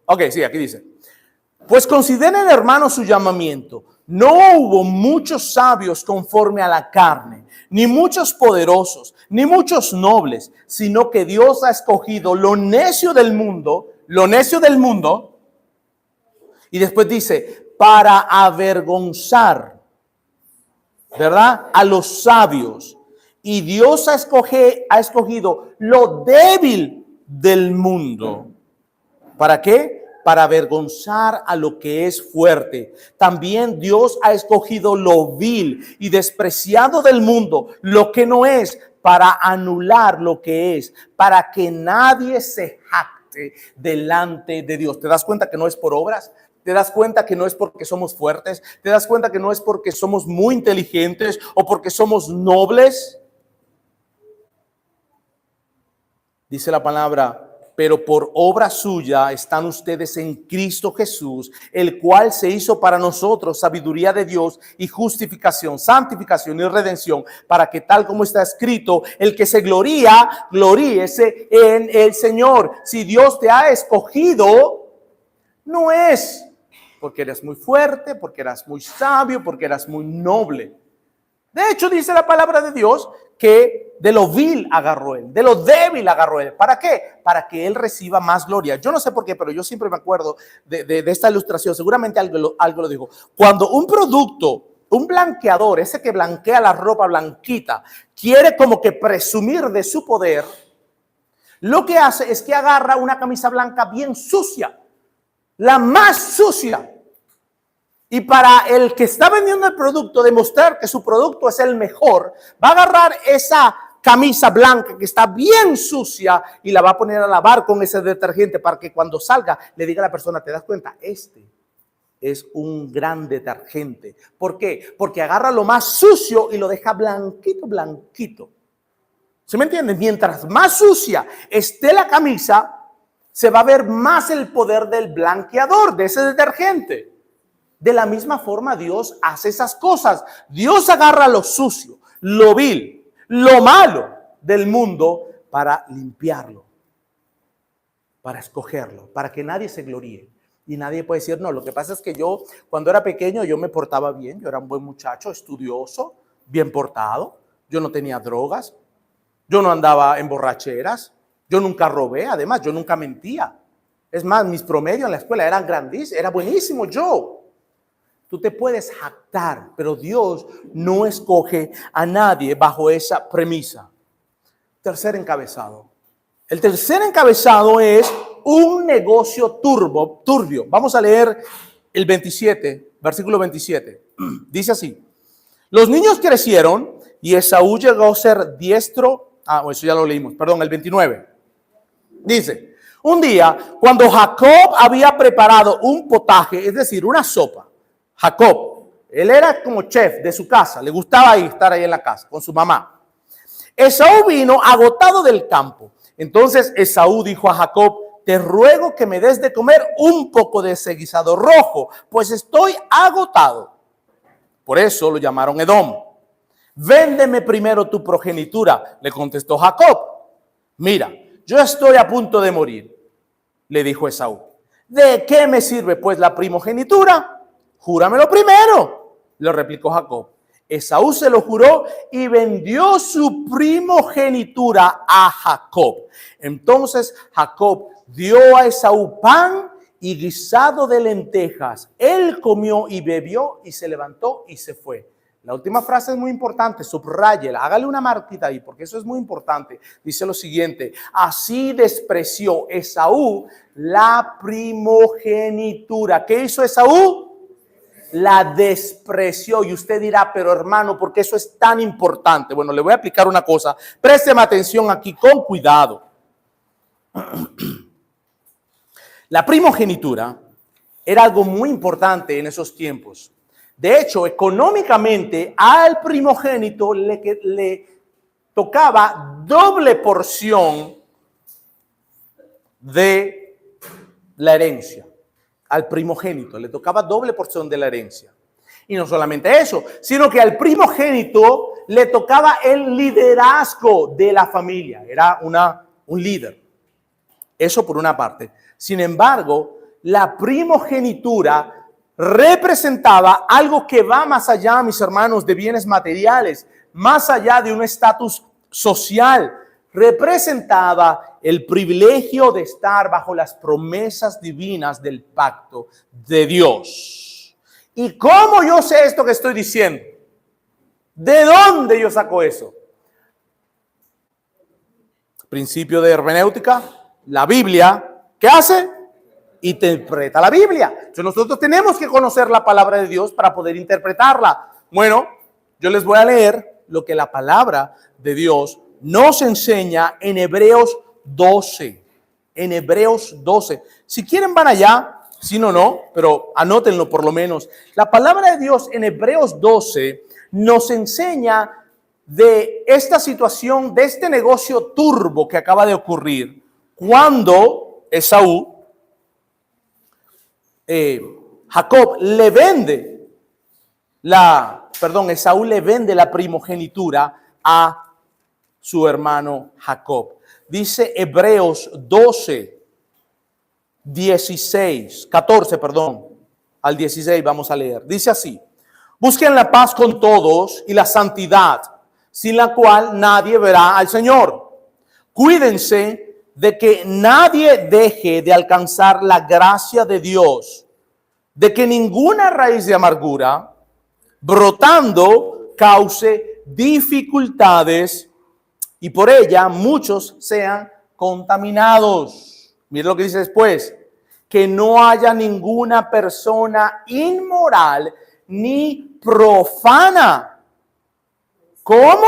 Ok, sí, aquí dice. Pues consideren, hermanos, su llamamiento. No hubo muchos sabios conforme a la carne, ni muchos poderosos, ni muchos nobles, sino que Dios ha escogido lo necio del mundo, y después dice, para avergonzar, ¿verdad?, a los sabios. Y Dios ha escogido lo débil del mundo. ¿Para qué? Para avergonzar a lo que es fuerte. También Dios ha escogido lo vil y despreciado del mundo, lo que no es, para anular lo que es, para que nadie se jacte delante de Dios. ¿Te das cuenta que no es por obras? ¿Te das cuenta que no es porque somos fuertes? ¿Te das cuenta que no es porque somos muy inteligentes o porque somos nobles? Dice la palabra pero por obra suya están ustedes en Cristo Jesús, el cual se hizo para nosotros sabiduría de Dios y justificación, santificación y redención, para que tal como está escrito, el que se gloría, gloríese en el Señor. Si Dios te ha escogido, no es porque eres muy fuerte, porque eras muy sabio, porque eras muy noble. De hecho, dice la palabra de Dios que de lo vil agarró él, de lo débil agarró él. ¿Para qué? Para que él reciba más gloria. Yo no sé por qué, pero yo siempre me acuerdo de esta ilustración. Seguramente algo lo dijo. Cuando un producto, un blanqueador, ese que blanquea la ropa blanquita, quiere como que presumir de su poder, lo que hace es que agarra una camisa blanca bien sucia, la más sucia. Y para el que está vendiendo el producto, demostrar que su producto es el mejor, va a agarrar esa camisa blanca que está bien sucia y la va a poner a lavar con ese detergente para que cuando salga le diga a la persona, ¿te das cuenta? Este es un gran detergente. ¿Por qué? Porque agarra lo más sucio y lo deja blanquito, blanquito. ¿Se me entiende? Mientras más sucia esté la camisa, se va a ver más el poder del blanqueador, de ese detergente. De la misma forma Dios hace esas cosas. Dios agarra lo sucio, lo vil, lo malo del mundo para limpiarlo, para escogerlo, para que nadie se gloríe. Y nadie puede decir, no, lo que pasa es que yo cuando era pequeño yo me portaba bien, yo era un buen muchacho, estudioso, bien portado, yo no tenía drogas, yo no andaba en borracheras, yo nunca robé, además yo nunca mentía. Es más, mis promedios en la escuela eran grandísimos, era buenísimo yo. Tú te puedes jactar, pero Dios no escoge a nadie bajo esa premisa. Tercer encabezado. El tercer encabezado es un negocio turbio. Vamos a leer el 27, versículo 27. Dice así. Los niños crecieron y Esaú llegó a ser diestro. Eso ya lo leímos. Perdón, el 29. Dice, un día cuando Jacob había preparado un potaje, es decir, una sopa. Jacob, él era como chef de su casa, le gustaba estar ahí en la casa con su mamá. Esaú vino agotado del campo. Entonces Esaú dijo a Jacob, te ruego que me des de comer un poco de ese guisado rojo, pues estoy agotado. Por eso lo llamaron Edom. Véndeme primero tu progenitura, le contestó Jacob. Mira, yo estoy a punto de morir, le dijo Esaú. ¿De qué me sirve pues la primogenitura? Júramelo primero, le replicó Jacob. Esaú se lo juró y vendió su primogenitura a Jacob. Entonces Jacob dio a Esaú pan y guisado de lentejas. Él comió y bebió y se levantó y se fue. La última frase es muy importante, subráyela, hágale una marquita ahí porque eso es muy importante. Dice lo siguiente, así despreció Esaú la primogenitura. ¿Qué hizo Esaú? La despreció. Y usted dirá, pero hermano, ¿por qué eso es tan importante? Bueno, le voy a explicar una cosa. Présteme atención aquí con cuidado. La primogenitura era algo muy importante en esos tiempos. De hecho, económicamente al primogénito le tocaba doble porción de la herencia. Al primogénito le tocaba doble porción de la herencia. Y no solamente eso, sino que al primogénito le tocaba el liderazgo de la familia. Era un líder. Eso por una parte. Sin embargo, la primogenitura representaba algo que va más allá, mis hermanos, de bienes materiales, más allá de un estatus social. Representaba el privilegio de estar bajo las promesas divinas del pacto de Dios. ¿Y cómo yo sé esto que estoy diciendo? ¿De dónde yo saco eso? Principio de hermenéutica, la Biblia, ¿qué hace? Interpreta la Biblia. Entonces nosotros tenemos que conocer la palabra de Dios para poder interpretarla. Bueno, yo les voy a leer lo que la palabra de Dios nos enseña en Hebreos 12. En Hebreos 12. Si quieren van allá, si no, pero anótenlo por lo menos. La palabra de Dios en Hebreos 12 nos enseña de esta situación, de este negocio turbo que acaba de ocurrir cuando Esaú, Jacob le vende Esaú le vende la primogenitura a su hermano Jacob. Dice Hebreos 14 al 16 vamos a leer. Dice así: busquen la paz con todos y la santidad, sin la cual nadie verá al Señor. Cuídense de que nadie deje de alcanzar la gracia de Dios, de que ninguna raíz de amargura brotando cause dificultades y por ella muchos sean contaminados. Mire lo que dice después: que no haya ninguna persona inmoral ni profana. ¿Cómo?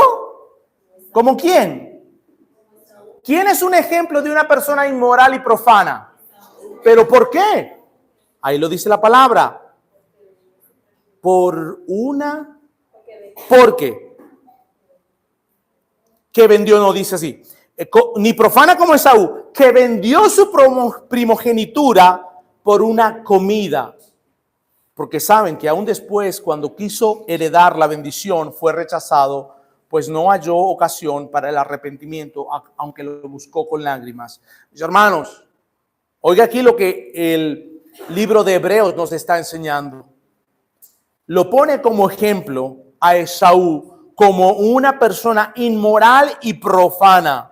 ¿Cómo quién? ¿Quién es un ejemplo de una persona inmoral y profana? ¿Pero por qué? Ahí lo dice la palabra. Porque que vendió, no dice así, ni profana como Esaú, que vendió su primogenitura por una comida. Porque saben que aún después, cuando quiso heredar la bendición, fue rechazado, pues no halló ocasión para el arrepentimiento, aunque lo buscó con lágrimas. Mis hermanos, oiga aquí lo que el libro de Hebreos nos está enseñando. Lo pone como ejemplo a Esaú como una persona inmoral y profana.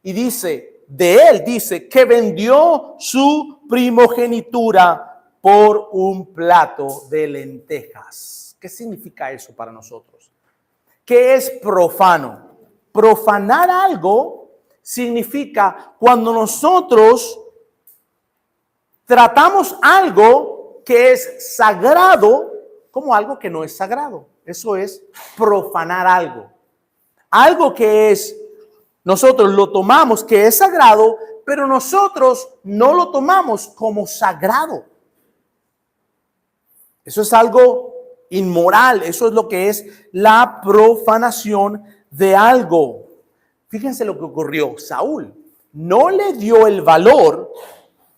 Y dice, de él dice que vendió su primogenitura por un plato de lentejas. ¿Qué significa eso para nosotros? ¿Qué es profano? Profanar algo significa cuando nosotros tratamos algo que es sagrado como algo que no es sagrado. Eso es profanar algo. Algo que es, nosotros lo tomamos que es sagrado, pero nosotros no lo tomamos como sagrado. Eso es algo inmoral. Eso es lo que es la profanación de algo. Fíjense lo que ocurrió. Saúl no le dio el valor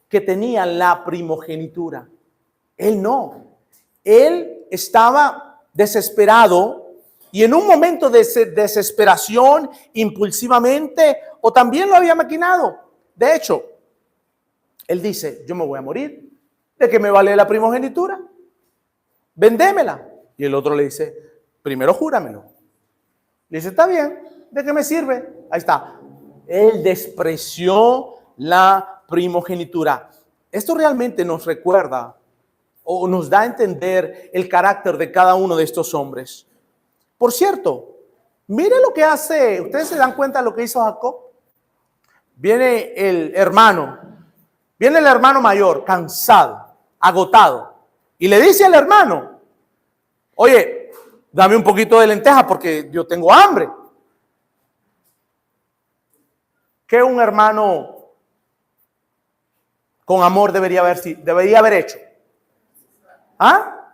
que tenía la primogenitura. Él no. Él estaba desesperado y en un momento de desesperación, impulsivamente, o también lo había maquinado. De hecho, él dice, yo me voy a morir. ¿De qué me vale la primogenitura? Vendémela. Y el otro le dice, primero júramelo. Le dice, está bien, ¿de qué me sirve? Ahí está. Él despreció la primogenitura. Esto realmente nos recuerda o nos da a entender el carácter de cada uno de estos hombres. Por cierto, mire lo que hace, ustedes se dan cuenta de lo que hizo Jacob. Viene el hermano mayor, cansado, agotado, y le dice al hermano, oye, dame un poquito de lenteja porque yo tengo hambre. ¿Qué un hermano con amor debería haber hecho? ¿Ah?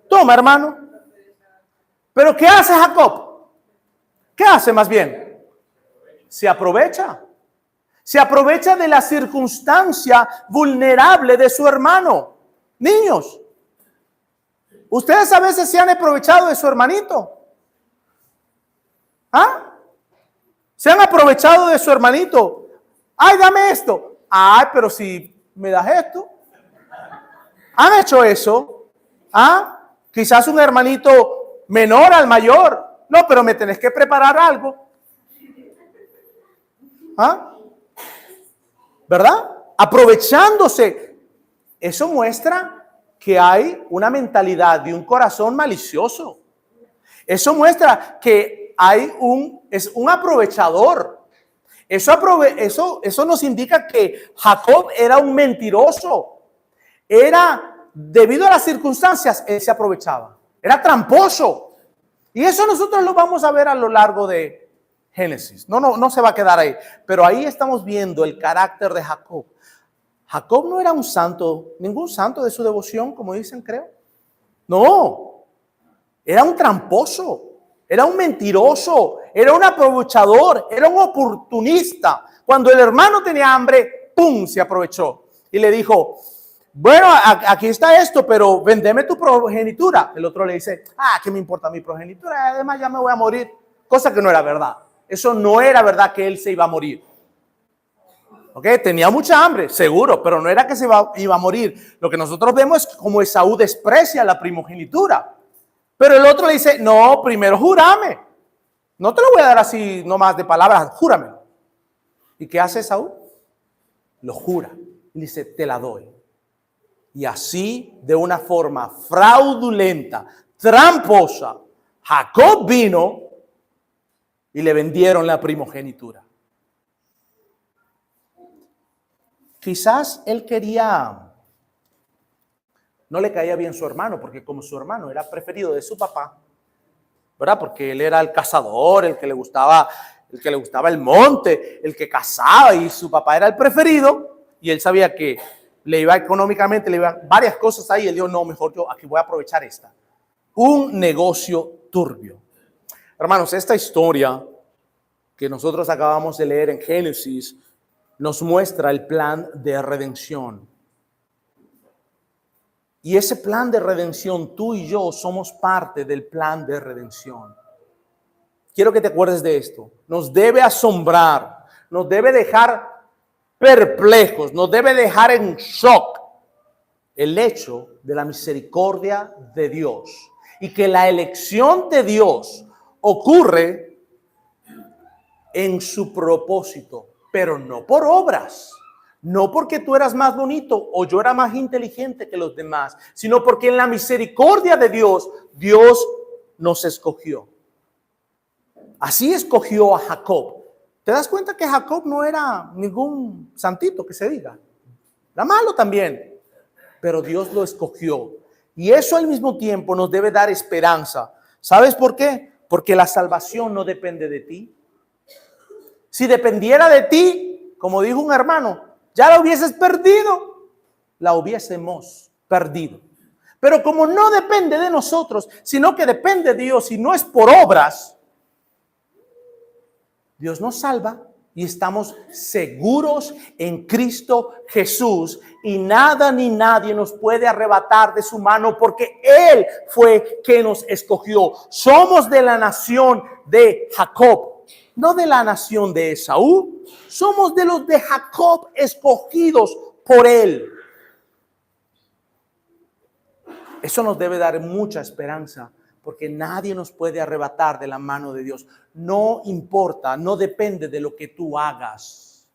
Toma, hermano. ¿Pero qué hace Jacob? ¿Qué hace más bien? Se aprovecha. Se aprovecha de la circunstancia vulnerable de su hermano. Niños, ustedes a veces se han aprovechado de su hermanito. ¿Ah? Se han aprovechado de su hermanito. Ay, dame esto. Ay, pero si me das esto. ¿Han hecho eso? ¿Ah? Quizás un hermanito menor al mayor. No, pero me tenés que preparar algo. ¿Ah? ¿Verdad? Aprovechándose. Eso muestra que hay una mentalidad de un corazón malicioso. Eso muestra que es un aprovechador. Eso nos indica que Jacob era un mentiroso. Debido a las circunstancias, él se aprovechaba. Era tramposo. Y eso nosotros lo vamos a ver a lo largo de Génesis. No se va a quedar ahí. Pero ahí estamos viendo el carácter de Jacob. Jacob no era un santo, ningún santo de su devoción, como dicen, creo. No, era un tramposo, era un mentiroso, era un aprovechador, era un oportunista. Cuando el hermano tenía hambre, ¡pum!, se aprovechó y le dijo, bueno, aquí está esto, pero vendeme tu progenitura. El otro le dice, ¿qué me importa mi progenitura? Además ya me voy a morir. Cosa que no era verdad. Eso no era verdad que él se iba a morir. ¿Ok? Tenía mucha hambre, seguro, pero no era que iba a morir. Lo que nosotros vemos es como Esaú desprecia la primogenitura. Pero el otro le dice, no, primero júrame. No te lo voy a dar así nomás de palabras, júramelo. ¿Y qué hace Esaú? Lo jura. Y dice, te la doy. Y así, de una forma fraudulenta, tramposa, Jacob vino y le vendieron la primogenitura. Quizás él no le caía bien su hermano, porque como su hermano era preferido de su papá, ¿verdad? Porque él era el cazador, el que le gustaba el monte, el que cazaba, y su papá era el preferido, y él sabía que le iba económicamente, le iba varias cosas ahí. Él dijo, no, mejor yo aquí voy a aprovechar esta. Un negocio turbio. Hermanos, esta historia que nosotros acabamos de leer en Génesis nos muestra el plan de redención. Y ese plan de redención, tú y yo somos parte del plan de redención. Quiero que te acuerdes de esto. Nos debe asombrar, nos debe dejar perplejos, nos debe dejar en shock el hecho de la misericordia de Dios y que la elección de Dios ocurre en su propósito, pero no por obras, no porque tú eras más bonito o yo era más inteligente que los demás, sino porque en la misericordia de Dios, Dios nos escogió. Así escogió a Jacob. ¿Te das cuenta que Jacob no era ningún santito que se diga? Era malo también, pero Dios lo escogió. Y eso al mismo tiempo nos debe dar esperanza. ¿Sabes por qué? Porque la salvación no depende de ti. Si dependiera de ti, como dijo un hermano, ya la hubieses perdido. La hubiésemos perdido. Pero como no depende de nosotros, sino que depende de Dios y no es por obras, Dios nos salva y estamos seguros en Cristo Jesús y nada ni nadie nos puede arrebatar de su mano porque Él fue quien nos escogió. Somos de la nación de Jacob, no de la nación de Esaú. Somos de los de Jacob escogidos por Él. Eso nos debe dar mucha esperanza. Porque nadie nos puede arrebatar de la mano de Dios. No importa, no depende de lo que tú hagas.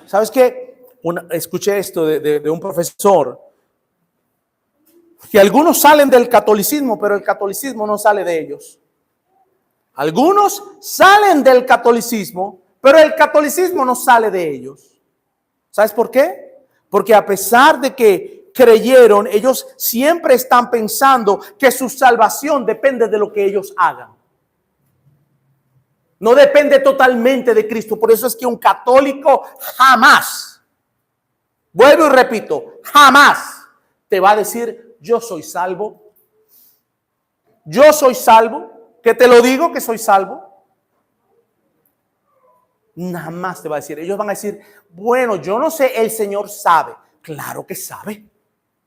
¿Sabes qué? Escuché esto de un profesor. Que algunos salen del catolicismo, pero el catolicismo no sale de ellos. Algunos salen del catolicismo, pero el catolicismo no sale de ellos. ¿Sabes por qué? Porque a pesar de que creyeron, ellos siempre están pensando que su salvación depende de lo que ellos hagan. No depende totalmente de Cristo. Por eso es que un católico jamás, vuelvo y repito, jamás te va a decir yo soy salvo. Yo soy salvo, que te lo digo que soy salvo. Nada más te va a decir. Ellos van a decir, bueno, yo no sé, el Señor sabe. Claro que sabe.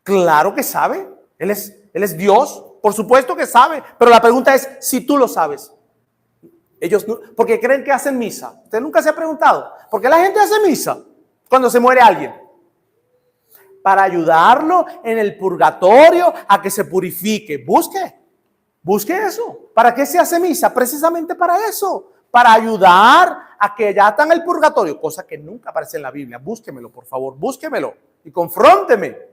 Claro que sabe. Él es Dios. Por supuesto que sabe. Pero la pregunta es si tú lo sabes. Ellos no, porque creen que hacen misa. Usted nunca se ha preguntado ¿por qué la gente hace misa cuando se muere alguien? Para ayudarlo en el purgatorio a que se purifique. Busque eso. ¿Para qué se hace misa? Precisamente para eso. Para ayudar a que ya está en el purgatorio. Cosa que nunca aparece en la Biblia. Búsquemelo, por favor. Búsquemelo y confrónteme.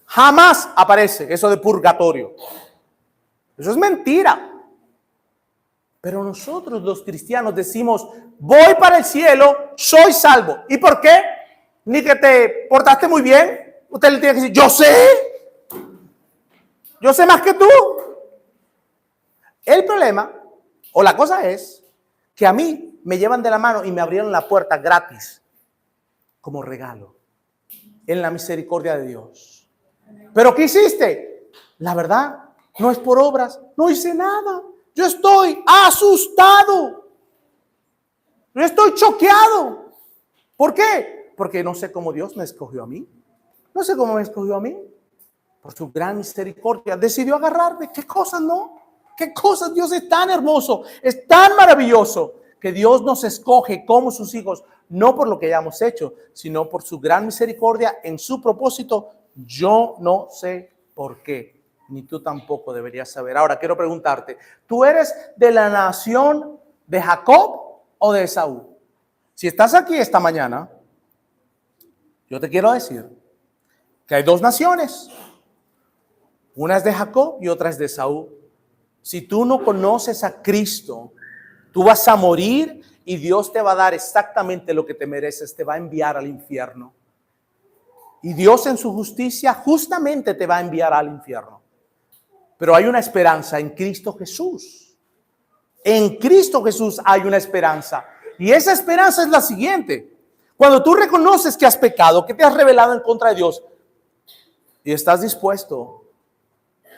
Jamás aparece eso de purgatorio. Eso es mentira. Pero nosotros los cristianos decimos, voy para el cielo, soy salvo. ¿Y por qué? Ni que te portaste muy bien. Usted le tiene que decir, yo sé más que tú. El problema, o la cosa es, que a mí me llevan de la mano y me abrieron la puerta gratis, como regalo, en la misericordia de Dios. ¿Pero qué hiciste? La verdad, no es por obras, no hice nada. Yo estoy asustado. Yo estoy choqueado. ¿Por qué? Porque no sé cómo Dios me escogió a mí. No sé cómo me escogió a mí. Por su gran misericordia decidió agarrarme. ¿Qué cosas no? ¿Qué cosas? Dios es tan hermoso, es tan maravilloso, que Dios nos escoge como sus hijos, no por lo que hayamos hecho, sino por su gran misericordia en su propósito. Yo no sé por qué, ni tú tampoco deberías saber. Ahora quiero preguntarte, ¿tú eres de la nación de Jacob o de Esaú? Si estás aquí esta mañana, yo te quiero decir que hay dos naciones. Una es de Jacob y otra es de Esaú. Si tú no conoces a Cristo, tú vas a morir y Dios te va a dar exactamente lo que te mereces. Te va a enviar al infierno. Y Dios en su justicia justamente te va a enviar al infierno. Pero hay una esperanza en Cristo Jesús. En Cristo Jesús hay una esperanza. Y esa esperanza es la siguiente. Cuando tú reconoces que has pecado, que te has rebelado en contra de Dios y estás dispuesto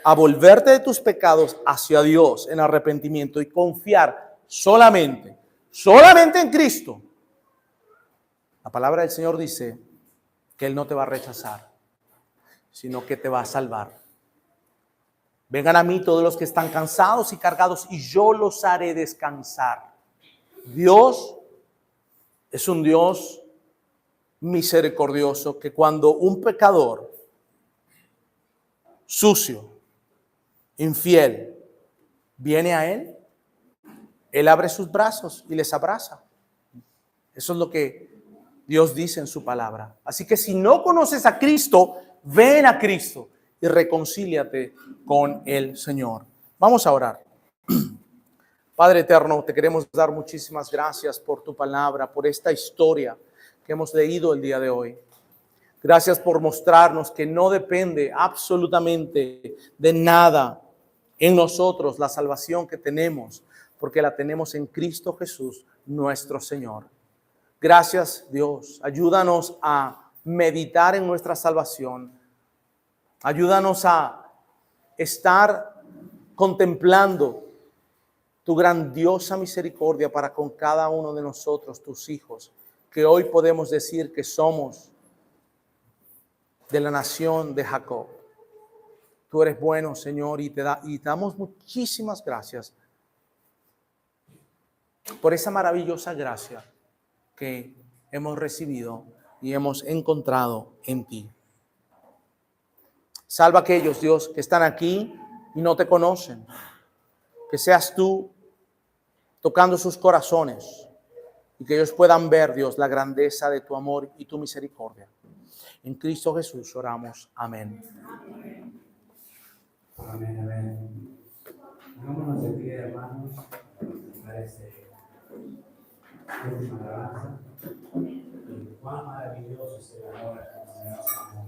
a volverte de tus pecados hacia Dios en arrepentimiento y confiar solamente en Cristo, la palabra del Señor dice que Él no te va a rechazar, sino que te va a salvar. Vengan a mí todos los que están cansados y cargados y yo los haré descansar. Dios es un Dios misericordioso que cuando un pecador sucio, infiel, viene a Él, Él abre sus brazos y les abraza. Eso es lo que Dios dice en su palabra. Así que si no conoces a Cristo, ven a Cristo y reconcíliate con el Señor. Vamos a orar. Padre eterno, te queremos dar muchísimas gracias por tu palabra, por esta historia que hemos leído el día de hoy. Gracias por mostrarnos que no depende absolutamente de nada en nosotros la salvación que tenemos, porque la tenemos en Cristo Jesús, nuestro Señor. Gracias, Dios. Ayúdanos a meditar en nuestra salvación. Ayúdanos a estar contemplando tu grandiosa misericordia para con cada uno de nosotros, tus hijos, que hoy podemos decir que somos de la nación de Jacob. Tú eres bueno, Señor, y te damos muchísimas gracias por esa maravillosa gracia que hemos recibido y hemos encontrado en ti. Salva a aquellos, Dios, que están aquí y no te conocen. Que seas tú tocando sus corazones y que ellos puedan ver, Dios, la grandeza de tu amor y tu misericordia. En Cristo Jesús oramos. Amén. Amén, amén. Vámonos de pie, hermanos, para esta última alabanza. Y cuán maravilloso es el amor que nos